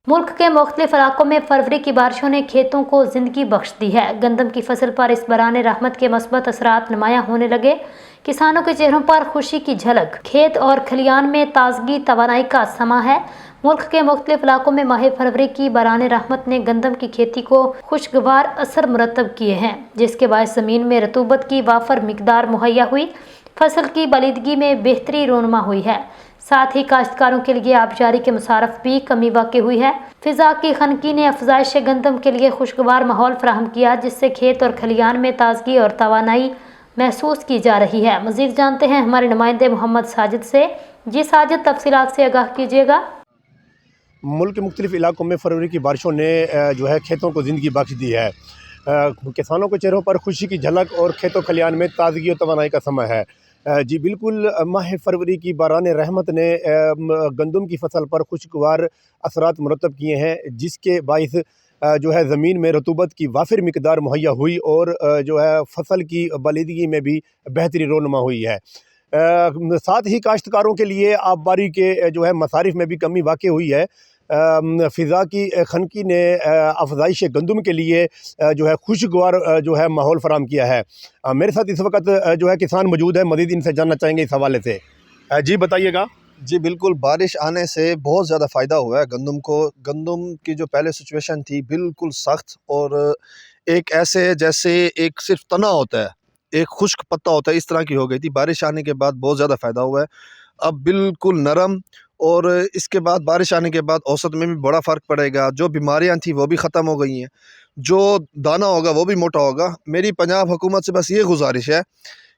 मुल्क के मुख्तलिफ इलाकों में फरवरी की बारिशों ने खेतों को जिंदगी बख्श दी है। गंदम की फसल पर इस बरान रहमत के मस्बत असरात नुमायां होने लगे। किसानों के चेहरों पर खुशी की झलक। खेत और खलियान में ताजगी तवानाई का समा है। मुल्क के मुख्तलिफ इलाकों में माह फरवरी की बरान रहमत ने गंदम की खेती को खुशगवार असर मुरतब किए हैं, जिसके बायस ज़मीन में रतूबत की वाफर मिकदार मुहैया हुई। फसल की बलीदगी में बेहतरी रोनुमा हुई है। साथ ही काश्तकारों के लिए आबजारी के मुसारफ भी कमी वाक़ हुई है। फिजा की खनकी ने अफजाइश गंदम के लिए खुशगवार माहौल फराहम किया, जिससे खेत और खलियान में ताजगी और तवानाई महसूस की जा रही है। मज़ीद जानते हैं हमारे नुमाइंदे मोहम्मद साजिद से। जी साजिद, तफसीलात से आगाह कीजिएगा। मुल्क के मुख्तलिफ इलाकों में फरवरी की बारिशों ने जो है खेतों को ज़िंदगी बख्श दी है। किसानों के चेहरों पर खुशी की झलक और खेतों खलियान में ताजगी और तवानाई का समय है। जी बिल्कुल, माह फरवरी की बारान रहमत ने गंदम की फसल पर खुशगवार असरात मुरतब किए हैं, जिसके बाइस जो है ज़मीन में रतूबत की वाफिर मिकदार मुहैया हुई और जो है फसल की बलीदगी में भी बेहतरी रोनुमा हुई है। साथ ही काश्तकारों के लिए आबबारी के जो है मसारिफ में भी कमी वाक़ हुई है। फ़िज़ा की खनकी ने अफजाइश गंदम के लिए जो है खुशगवार जो है माहौल फ़राहम किया है। मेरे साथ इस वक्त जो है किसान मौजूद है, मज़ीद इनसे जानना चाहेंगे इस हवाले से। जी बताइएगा। जी बिल्कुल, बारिश आने से बहुत ज़्यादा फ़ायदा हुआ है गंदम को। गंदम की जो पहले सिचुएशन थी बिल्कुल सख्त और एक ऐसे जैसे एक सिर्फ तना होता है, एक खुश्क पत्ता होता है, इस तरह की हो गई थी। बारिश आने के बाद बहुत ज़्यादा फ़ायदा हुआ है, अब बिल्कुल नरम। और इसके बाद बारिश आने के बाद औसत में भी बड़ा फ़र्क पड़ेगा। जो बीमारियां थी वो भी ख़त्म हो गई हैं, जो दाना होगा वो भी मोटा होगा। मेरी पंजाब हुकूमत से बस ये गुजारिश है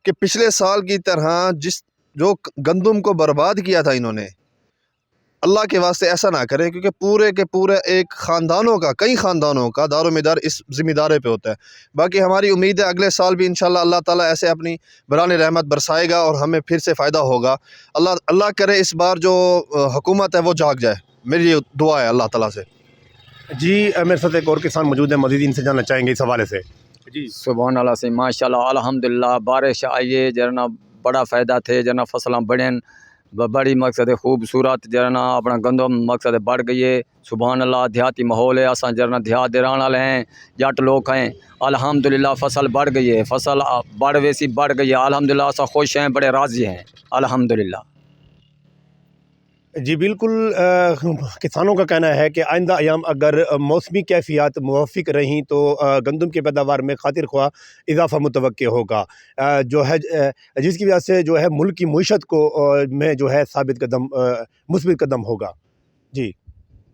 कि पिछले साल की तरह जो गंदम को बर्बाद किया था इन्होंने, अल्लाह के वास्ते ऐसा ना करें, क्योंकि पूरे के पूरे एक ख़ानदानों का, कई ख़ानदानों का दारोमदार इस ज़िम्मेदारी पे होता है। बाकी हमारी उम्मीद है अगले साल भी इंशाल्लाह अल्लाह ताला ऐसे अपनी बरान रहमत बरसाएगा और हमें फिर से फ़ायदा होगा। अल्लाह करे इस बार जो हुकूमत है वो जाग जाए, मेरी दुआ है अल्लाह ताला से। जी मेरे साथ एक और किसान मौजूद है, मज़ीद इनसे जानना चाहेंगे इस हवाले से। जी सुबहान अल्लाह से माशाल्लाह अल्हम्दुलिल्लाह बारिश आई है जरना बड़ा फ़ायदा थे, जना फसलें बढ़ें बड़ी मकसद है खूबसूरत जरना अपना गंदम मकसद बढ़ गई है। सुबहान अल्लाह, देहाती माहौल है, असा जरना देहात दे रहने वाले हैं, जट लोग हैं। अल्हम्दुलिल्लाह फसल बढ़ गई है, फसल बढ़ वैसी बढ़ गई है। अल्हम्दुलिल्लाह असा खुश हैं, बड़े राज़ी हैं अल्हम्दुलिल्लाह। जी बिल्कुल, किसानों का कहना है कि आइंदा अयाम अगर मौसमी कैफियत मुवाफ़िक रहीं तो गंदम की पैदावार में खातिर ख्वाह इजाफ़ा मुतवक्के होगा, जो है जिसकी वजह से जो है मुल्क की मईशत को में जो है साबित कदम मुस्बित कदम होगा। जी।